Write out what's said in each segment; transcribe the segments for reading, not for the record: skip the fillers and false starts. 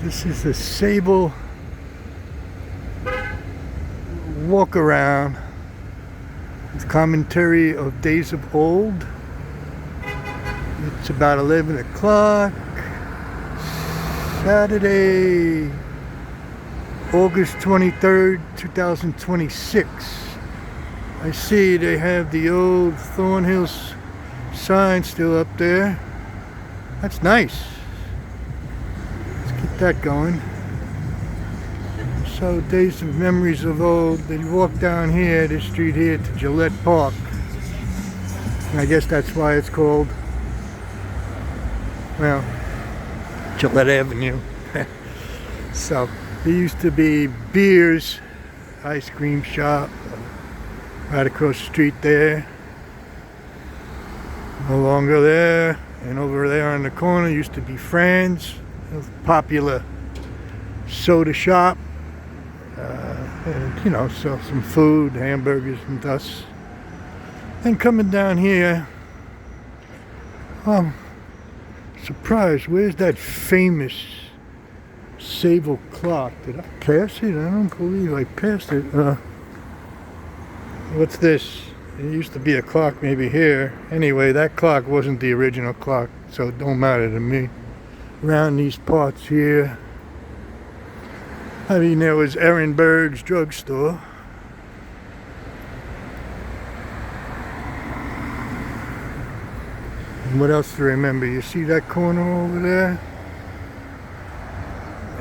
This is the Sayville walk around with commentary of days of old. It's about 11 o'clock, Saturday, August 23rd, 2026. I see they have the old Thornhill sign still up there. That's nice. Let's get that going. So, days of memories of old. They walk down here, this street here, to Gillette Park. And I guess that's why it's called, well, Gillette Avenue. So, there used to be Beers ice cream shop right across the street there. No longer there. And over there on the corner used to be Fran's, a popular soda shop. And, you know, sell some food, hamburgers and thus. And coming down here, surprised, where's that famous Sayville clock? Did I pass it? I don't believe I passed it. What's this? It used to be a clock maybe here. Anyway, that clock wasn't the original clock, so it don't matter to me. Around these parts here, I mean, there was Ehrenberg's drugstore. And what else to remember? You see that corner over there?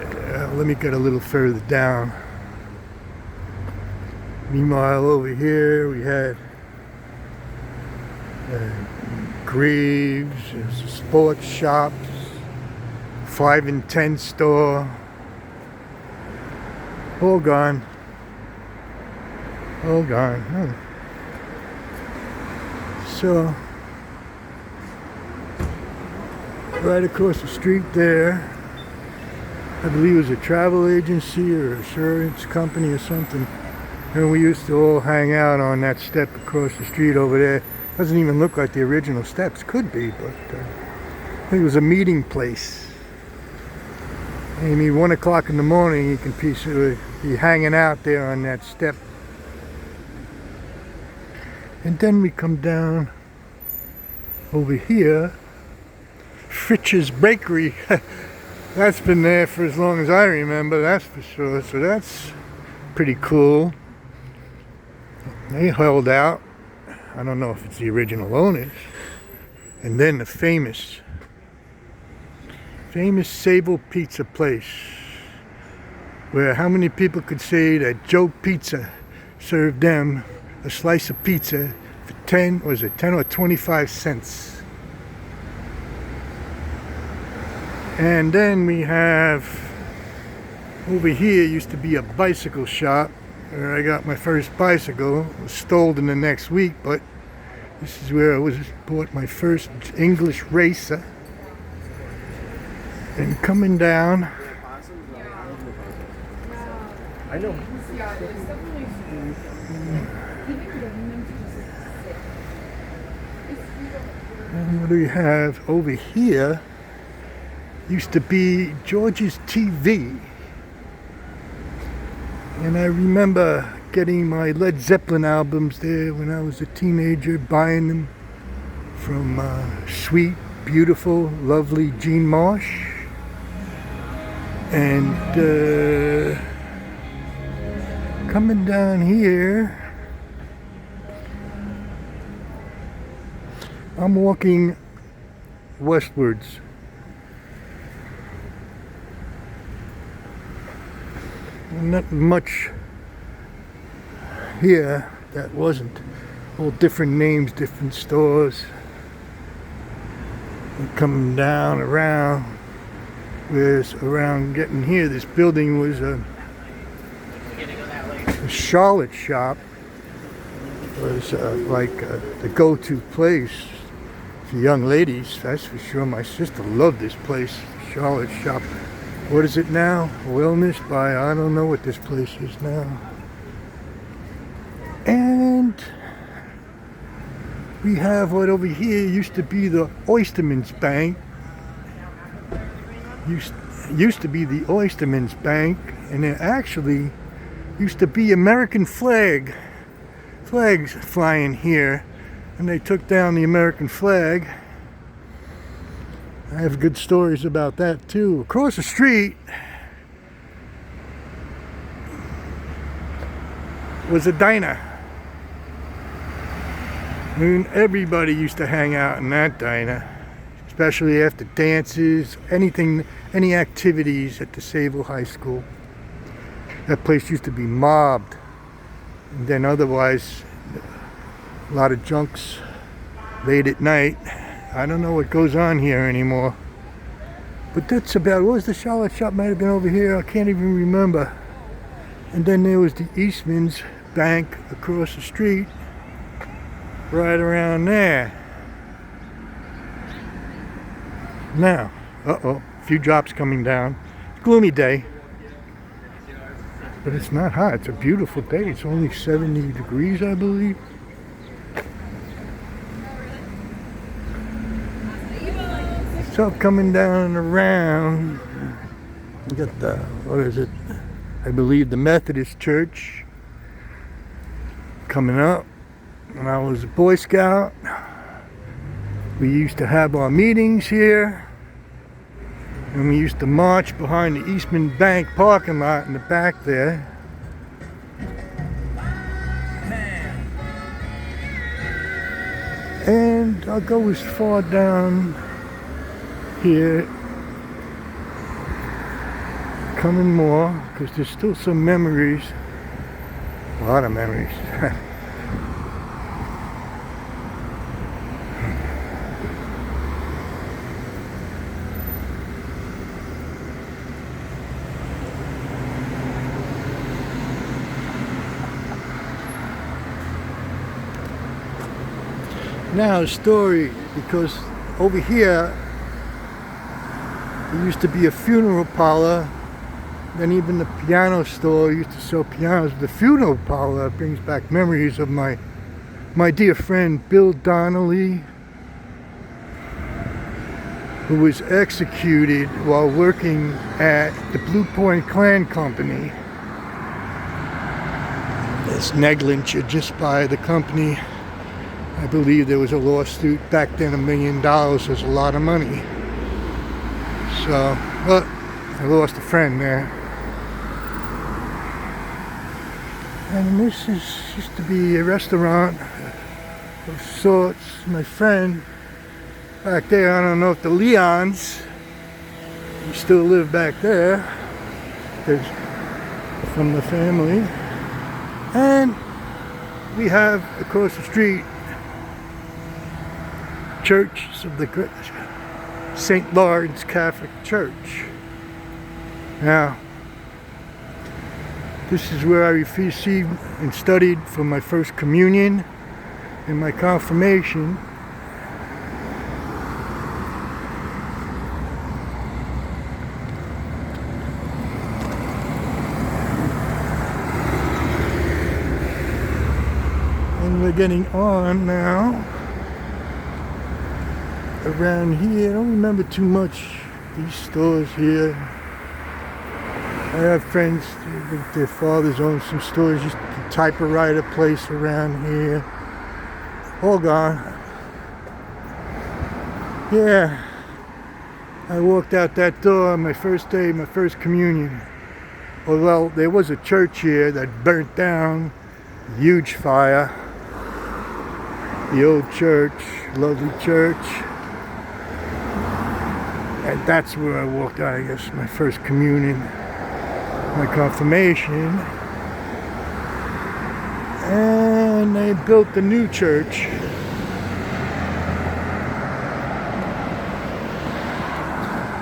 Yeah, let me get a little further down. Meanwhile, over here we had Greaves, sports shops, 5 and 10 store. All gone. All gone. So, right across the street there, I believe it was a travel agency or insurance company or something. And we used to all hang out on that step across the street over there. Doesn't even look like the original steps. Could be, but I think it was a meeting place. Maybe 1 o'clock in the morning you can be hanging out there on that step. And then we come down over here, Fritz's Bakery. That's been there for as long as I remember, that's for sure. So that's pretty cool. They held out. I don't know if it's the original owners. And then the famous Sayville pizza place, where how many people could say that Joe Pizza served them a slice of pizza for 10 or 25 cents. And then we have over here used to be a bicycle shop where I got my first bicycle. It was stolen the next week, but this is where I bought my first English racer. And coming down, I know. And what do we have over here? Used to be George's TV. And I remember getting my Led Zeppelin albums there when I was a teenager, buying them from sweet, beautiful, lovely Jean Marsh. And coming down here, I'm walking westwards. Not much here that wasn't. All different names, different stores. And coming down around, whereas around getting here, this building was a Charlotte shop. It was like the go-to place for young ladies, that's for sure. My sister loved this place, Charlotte shop. What is it now? Wellness by, I don't know what this place is now. And we have what over here used to be the Oysterman's Bank. used to be the Oysterman's Bank, and it actually used to be American flags flying here, and they took down the American flag. I have good stories about that too. Across the street was a diner. And everybody used to hang out in that diner, especially after dances, any activities at the Sayville High School. That place used to be mobbed. And then otherwise, a lot of junks late at night. I don't know what goes on here anymore. But that's about, what was the Charlotte shop? Might have been over here, I can't even remember. And then there was the Eastman's Bank across the street, right around there. Now, a few drops coming down. Gloomy day. But it's not hot, it's a beautiful day. It's only 70 degrees, I believe. So coming down and around, we got the, what is it? I believe the Methodist Church coming up. When I was a Boy Scout, we used to have our meetings here, and we used to march behind the Eastman Bank parking lot in the back there. And I'll go as far down here, coming more, because there's still some memories, a lot of memories. Now a story, because over here there used to be a funeral parlor, then even the piano store used to sell pianos. The funeral parlor brings back memories of my dear friend Bill Donnelly, who was executed while working at the Blue Point Clan Company. It's negligence just by the company. I believe there was a lawsuit back then. $1 million was a lot of money. So, but I lost a friend there. And this used to be a restaurant of sorts. My friend back there, I don't know if the Leons still live back there. There's from the family. And we have across the street Church of the St. Lawrence Catholic Church. Now, this is where I received and studied for my first communion and my confirmation. And we're getting on now. Around here, I don't remember too much these stores here. I have friends, I think their fathers own some stores, just a typewriter place around here. All gone. Yeah, I walked out that door on my first day, my first communion. Although there was a church here that burnt down, huge fire. The old church, lovely church. And that's where I walked out, I guess, my first communion, my confirmation. And they built the new church.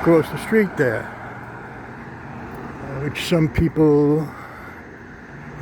Across the street there. Which some people,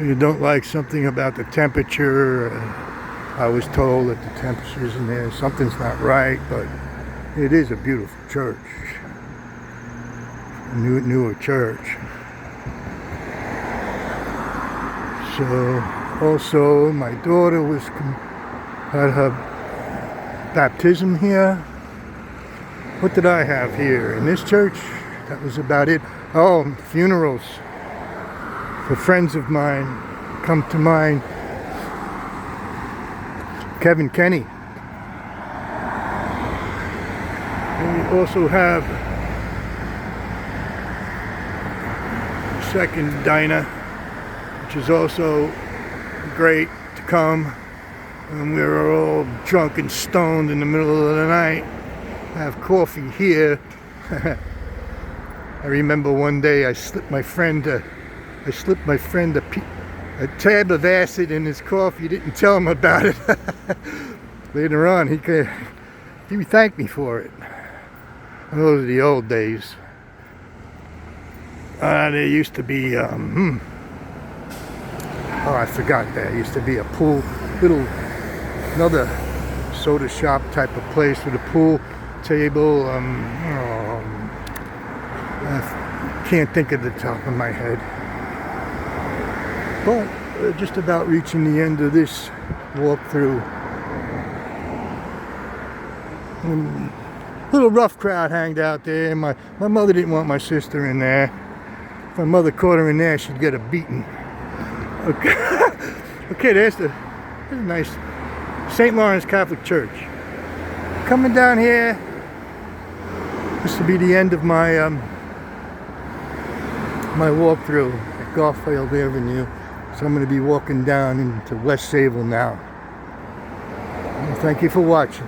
you don't like something about the temperature. I was told that the temperature's in there, something's not right, but it is a beautiful church. Newer church. So also my daughter had her baptism here. What did I have here? In this church, That was about it. Oh, funerals for friends of mine come to mind. Kevin Kenny. And we also have Second Diner, which is also great to come. And we were all drunk and stoned in the middle of the night. Have coffee here. I remember one day I slipped my friend a tab of acid in his coffee. Didn't tell him about it. Later on, he thanked me for it. And those are the old days. There used to be oh, I forgot that. There used to be a pool, another soda shop type of place with a pool table. I can't think of the top of my head. But just about reaching the end of this walkthrough. Little rough crowd hanged out there. My mother didn't want my sister in there. If my mother caught her in there, she'd get a beating. Okay, okay, there's a nice St. Lawrence Catholic Church. Coming down here, this will be the end of my my walkthrough at Garfield Avenue. So I'm going to be walking down into West Sayville now. Thank you for watching.